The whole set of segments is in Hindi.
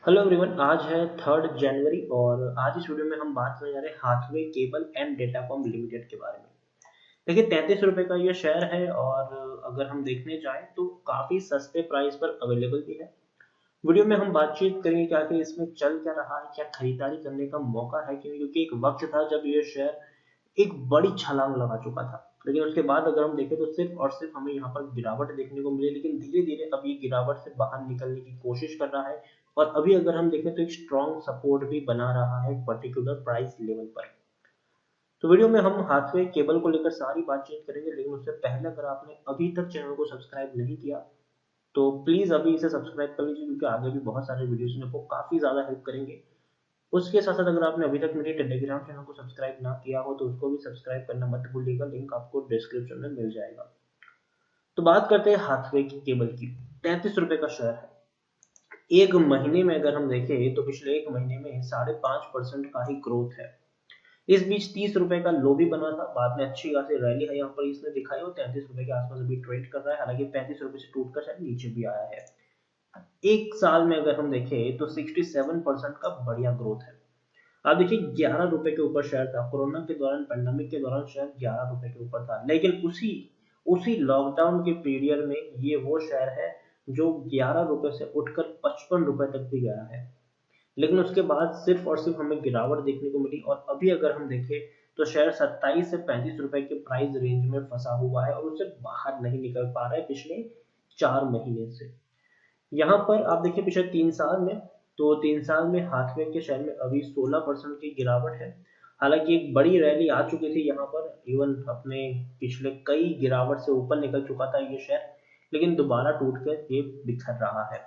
हेलो एवरीवन, आज है 3 जनवरी और आज इस वीडियो में हम बात करने जा रहे हैं Hathway cable and datacom limited के बारे में। देखिए, 33 रुपए का ये शेयर है और अगर हम देखने जाएं तो काफी सस्ते प्राइस पर अवेलेबल भी है। वीडियो में हम बातचीत करेंगे क्या कि इसमें चल क्या रहा है, क्या खरीदारी करने का मौका है कि नहीं, क्योंकि एक वक्त था जब ये शेयर एक बड़ी छलांग लगा चुका था। लेकिन उसके बाद अगर हम देखें तो सिर्फ और सिर्फ हमें यहाँ पर गिरावट देखने को मिली, लेकिन धीरे धीरे अब ये गिरावट से बाहर निकलने की कोशिश कर रहा है। और अभी अगर हम देखें तो एक स्ट्रॉन्ग सपोर्ट भी बना रहा है पर्टिकुलर प्राइस लेवल पर। तो वीडियो में हम हाथवे केबल को लेकर सारी बातचीत करेंगे, लेकिन उससे पहले अगर आपने अभी तक चैनल को सब्सक्राइब नहीं किया तो प्लीज अभी इसे सब्सक्राइब कर लीजिए, क्योंकि आगे भी बहुत सारे वीडियोस में आपको काफी ज्यादा हेल्प करेंगे। उसके साथ साथ अगर आपने अभी तक मेरे टेलीग्राम चैनल को सब्सक्राइब ना किया हो तो उसको भी सब्सक्राइब करना मत भूलिएगा, लिंक आपको डिस्क्रिप्शन में मिल जाएगा। तो बात करते हैं हाथवे की केबल की। 33 रुपए का शेयर है। एक महीने में अगर हम देखें तो पिछले एक महीने में 5.5% का ही ग्रोथ है। इस बीच 30 रुपए का लो भी बना था, बाद में अच्छी खासी रैली है यहाँ पर इसने दिखाई और 33 रुपए के आसपास अभी ट्रेड कर रहा है। हालांकि 35 रुपए से टूटकर शायद नीचे भी आया है। एक साल में अगर हम देखें तो 67% का बढ़िया ग्रोथ है। आप देखिए, 11 रुपए के ऊपर शेयर था कोरोना के दौरान, पेंडेमिक के दौरान शेयर 11 रुपए के ऊपर था, लेकिन उसी उसी लॉकडाउन के पीरियड में ये वो शेयर है जो 11 रुपए से उठकर 55 रुपए तक भी गया है। लेकिन उसके बाद सिर्फ और सिर्फ हमें गिरावट देखने को मिली और अभी अगर हम देखें तो शेयर 27 से 35 रुपए के प्राइस रेंज में फंसा हुआ है और उससे बाहर नहीं निकल पा रहा है पिछले 4 महीने से। यहाँ पर आप देखिए पिछले 3 साल में, तो 3 साल में हाथवे के शेयर में अभी 16% की गिरावट है। हालांकि एक बड़ी रैली आ चुकी थी यहाँ पर, इवन अपने पिछले कई गिरावट से ऊपर निकल चुका था ये शेयर, लेकिन दोबारा टूट कर ये बिखर रहा है।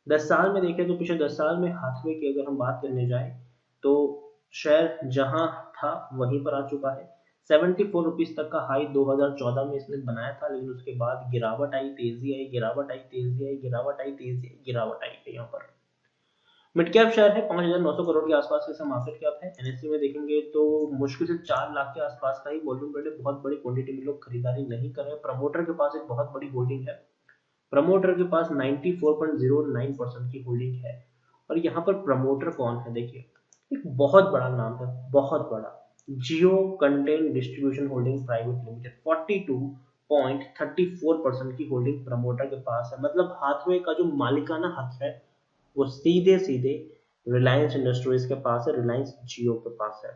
10 साल में देखें तो पिछले 10 साल में हाथवे की अगर हम बात करने जाएं तो शेयर जहां था वहीं पर आ चुका है। 74 रुपीज तक का हाई 2014 में इसने बनाया था, लेकिन उसके बाद गिरावट आई, तेजी आई, गिरावट आई, तेजी आई, गिरावट आई, तेजी आई, गिरावट आई है यहाँ पर। मिड कैप शेयर है, 5,900 करोड़ के आसपास का इसका मार्केट कैप है। एनएससी में देखेंगे तो मुश्किल से 4 लाख के आसपास का ही वॉल्यूम रेट है। बहुत बड़ी क्वांटिटी में लोग खरीदारी नहीं कर रहे हैं। प्रमोटर के पास एक बहुत बड़ी होल्डिंग है। प्रमोटर के पास 94.09% की होल्डिंग है। और यहाँ पर प्रमोटर कौन है देखिए, एक बहुत बड़ा नाम है, बहुत बड़ा। Jio content distribution holding private limited 42.34% की होल्डिंग प्रमोटर के पास है। मतलब हाथवे का जो मालिकाना हक है वो सीधे सीधे रिलायंस इंडस्ट्रीज के पास है, रिलायंस जियो के पास है।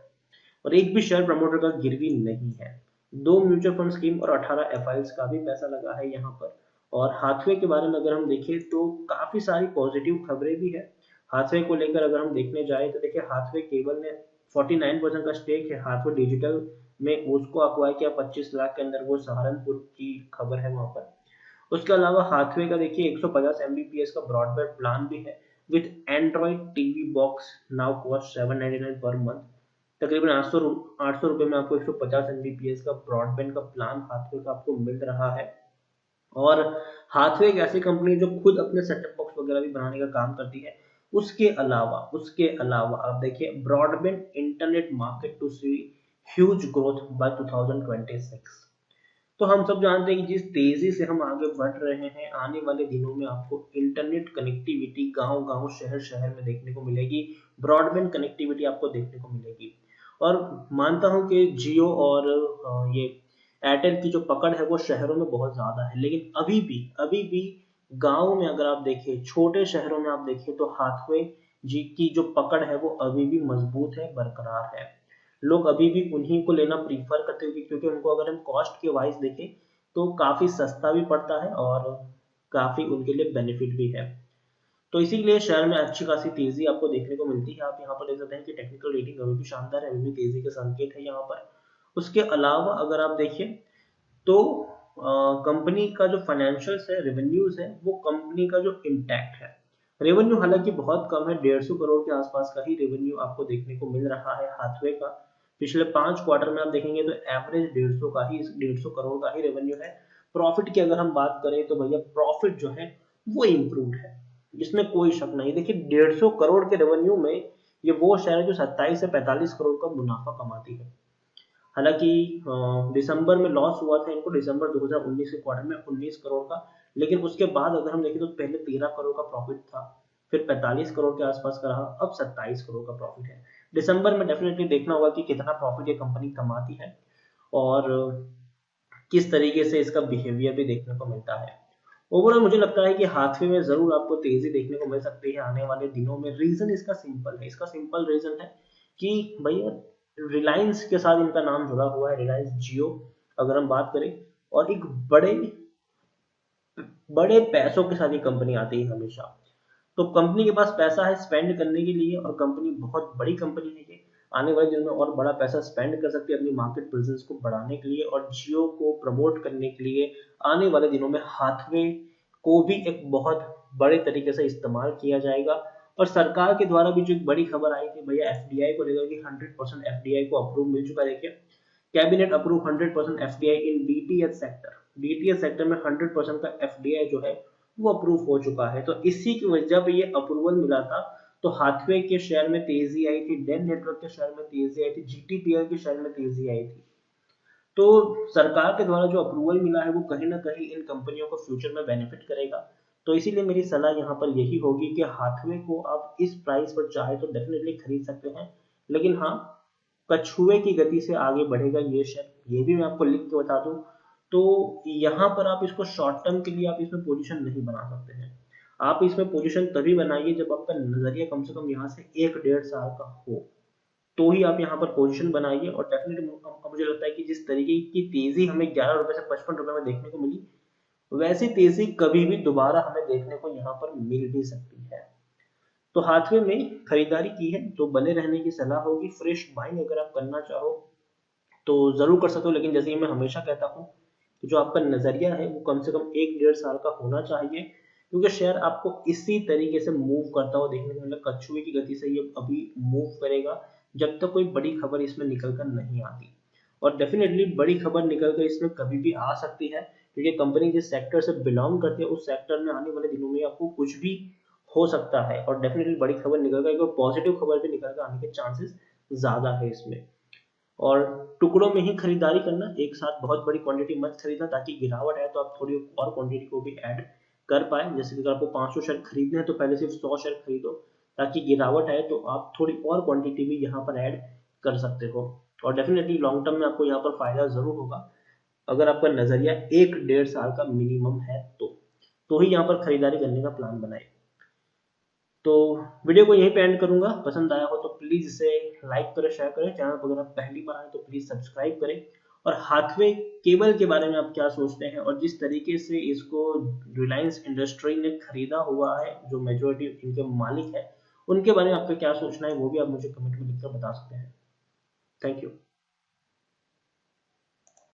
और एक भी शेयर प्रमोटर का गिरवी नहीं है। 2 म्यूचुअल फंड स्कीम और 18 एफ का भी पैसा लगा है यहाँ पर। और हाथवे के बारे में अगर हम देखें तो काफी सारी पॉजिटिव खबरें भी है हाथवे को लेकर। अगर हम देखने जाए तो देखिए, हाथवे केबल ने 49% का स्टेक है हाथवे डिजिटल में, उसको अक्वायर किया 25 लाख के अंदर, वो सहारनपुर की खबर है वहां पर। उसके अलावा हाथवे का देखिए 150 एमबीपीएस का ब्रॉडबैंड प्लान भी है with Android TV box, now cost 799 per month. तकरीबन 800 रुपए में आपको 150 एमबीपीएस का ब्रॉडबैंड का प्लान हाथवे का आपको मिल रहा है। और हाथवे एक ऐसी कंपनी जो खुद अपने सेटअप बॉक्स वगैरह भी बनाने का काम करती है। उसके अलावा आप देखिए, broadband internet market to see huge growth by 2026। तो हम सब जानते हैं कि जिस तेजी से हम आगे बढ़ रहे हैं, आने वाले दिनों में आपको इंटरनेट कनेक्टिविटी गांव गांव शहर शहर में देखने को मिलेगी। ब्रॉडबैंड कनेक्टिविटी आपको देखने को मिलेगी। और मानता हूं कि जियो और ये एयरटेल की जो पकड़ है वो शहरों में बहुत ज्यादा है, लेकिन अभी भी गांव में अगर आप देखें, छोटे शहरों में आप देखें तो हाथवे जी की जो पकड़ है वो अभी भी मजबूत है, बरकरार है। लोग अभी भी उन्हीं को लेना प्रीफर करते हैं, क्योंकि उनको अगर हम कॉस्ट के वाइज देखें तो काफी सस्ता भी पड़ता है और काफी उनके लिए बेनिफिट भी है। तो इसीलिए शेयर में अच्छी खासी तेजी आपको देखने को मिलती है। आप यहाँ पर देख सकते हैं कि टेक्निकल रेटिंग अभी भी शानदार है, अभी भी तेजी के संकेत है यहाँ पर। उसके अलावा अगर आप देखें तो कंपनी का जो फाइनेंशियल्स है, रेवेन्यूज है, वो कंपनी का जो इंटैक्ट है। रेवेन्यू हालांकि बहुत कम है, 150 करोड़ के आसपास का ही रेवेन्यू आपको देखने को मिल रहा है हाथवे का। पिछले 5 क्वार्टर में आप देखेंगे तो एवरेज 150 करोड़ का ही रेवेन्यू है। प्रॉफिट की अगर हम बात करें तो भैया प्रॉफिट जो है वो इम्प्रूव है, इसमें कोई शक नहीं। देखिए, 150 करोड़ के रेवेन्यू में ये वो शेयर है जो 27 से 45 करोड़ का मुनाफा कमाती है। हालांकि दिसंबर में लॉस हुआ था इनको, दिसंबर 2019 के क्वार्टर में 19 करोड़ का। लेकिन उसके बाद अगर हम देखें तो पहले 13 करोड़ का प्रॉफिट था, फिर 45 करोड़ के आसपास का रहा, अब 27 करोड़ का प्रॉफिट है। दिसंबर में डेफिनेटली देखना होगा कि कितना प्रॉफिट ये कंपनी कमाती है और किस तरीके से इसका बिहेवियर भी देखने को मिलता है। ओवरऑल मुझे लगता है कि हाथवे में जरूर आपको तेजी देखने को मिल सकती है आने वाले दिनों में। रीजन इसका सिंपल है, इसका सिंपल रीजन है कि भैया रिलायंस के साथ इनका नाम जुड़ा हुआ है, रिलायंस जियो अगर हम बात करें, और एक बड़े बड़े पैसों के साथ ये कंपनी आती है हमेशा। तो कंपनी के पास पैसा है स्पेंड करने के लिए, और कंपनी बहुत बड़ी कंपनी है ये, आने वाले दिनों में और बड़ा पैसा स्पेंड कर सकती है अपनी मार्केट प्रेजेंस को बढ़ाने के लिए और जियो को प्रमोट करने के लिए। आने वाले दिनों में हाथवे को भी एक बहुत बड़े तरीके से इस्तेमाल किया जाएगा। और सरकार के द्वारा भी जो एक बड़ी खबर आई थी भैया एफडीआई को लेकर कि 100% एफडीआई को अप्रूव मिल चुका है। देखिए कैबिनेट अप्रूव 100% एफडीआई इन डीटीएच सेक्टर, डीटीएच सेक्टर में 100% का एफडीआई जो है वो अप्रूव हो चुका है। तो इसी की वजह जब ये अप्रूवल मिला था तो हाथवे के शेयर में तेजी आई थी, डेल नेटवर्क के शेयर में तेजी आई थी, जीटीपीएल के शेयर में तेजी आई थी। तो सरकार के द्वारा जो अप्रूवल मिला है वो कहीं ना कहीं इन कंपनियों को फ्यूचर में बेनिफिट करेगा। तो इसीलिए मेरी सलाह यहाँ पर यही होगी कि हाथवे को आप इस प्राइस पर चाहे तो डेफिनेटली खरीद सकते हैं, लेकिन हाँ कछुए की गति से आगे बढ़ेगा ये शेयर, ये भी मैं आपको लिख के बता दूं। तो यहाँ पर आप इसको शॉर्ट टर्म के लिए आप इसमें पोजीशन नहीं बना सकते हैं। आप इसमें पोजीशन तभी बनाइए जब आपका नजरिया कम से कम यहाँ से 1-1.5 साल का हो, तो ही आप यहाँ पर पोजीशन बनाइए। और डेफिनेटली मुझे लगता है कि जिस तरीके की तेजी हमें 11 रुपए से 55 रुपए में देखने को मिली, वैसी तेजी कभी भी दोबारा हमें देखने को यहाँ पर मिल भी सकती है। तो हाथवे में खरीदारी की है तो बने रहने की सलाह होगी। फ्रेश बाइंग अगर आप करना चाहो तो जरूर कर सकते हो, लेकिन जैसे मैं हमेशा कहता हूँ कि जो आपका नजरिया है वो कम से कम 1-1.5 साल का होना चाहिए, क्योंकि शेयर आपको इसी तरीके से मूव करता हुआ देखने को मिलेगा, कछुए की गति से ये अभी मूव करेगा जब तक कोई बड़ी खबर इसमें निकल कर नहीं आती। और डेफिनेटली बड़ी खबर निकल कर इसमें कभी भी आ सकती है, क्योंकि कंपनी जिस सेक्टर से बिलोंग करती है उस सेक्टर में आने वाले दिनों में आपको कुछ भी हो सकता है। और डेफिनेटली बड़ी खबर निकल कर पॉजिटिव खबर भी निकल कर आने के चांसेस ज्यादा है इसमें। और टुकड़ों में ही खरीदारी करना, एक साथ बहुत बड़ी क्वांटिटी मत खरीदना, ताकि गिरावट है तो आप थोड़ी और क्वांटिटी को भी ऐड कर पाए। जैसे कि अगर आपको 500 शेयर खरीदने हैं तो पहले सिर्फ 100 शेयर खरीदो, ताकि गिरावट है तो आप थोड़ी और क्वांटिटी भी यहाँ पर ऐड कर सकते हो। और डेफिनेटली लॉन्ग टर्म में आपको यहाँ पर फायदा जरूर होगा अगर आपका नजरिया 1-1.5 साल का मिनिमम है तो ही यहाँ पर खरीदारी करने का प्लान बनाए। तो वीडियो को यहीं पे एंड करूंगा। पसंद आया हो तो प्लीज इसे लाइक करें, शेयर करें। चैनल पर अगर आप पहली बार आए तो प्लीज सब्सक्राइब करें। और हाथवे केबल के बारे में आप क्या सोचते हैं, और जिस तरीके से इसको रिलायंस इंडस्ट्री ने खरीदा हुआ है, जो मेजोरिटी इनके मालिक है, उनके बारे में आपका क्या सोचना है वो भी आप मुझे कमेंट में लिखकर बता सकते हैं। Thank you.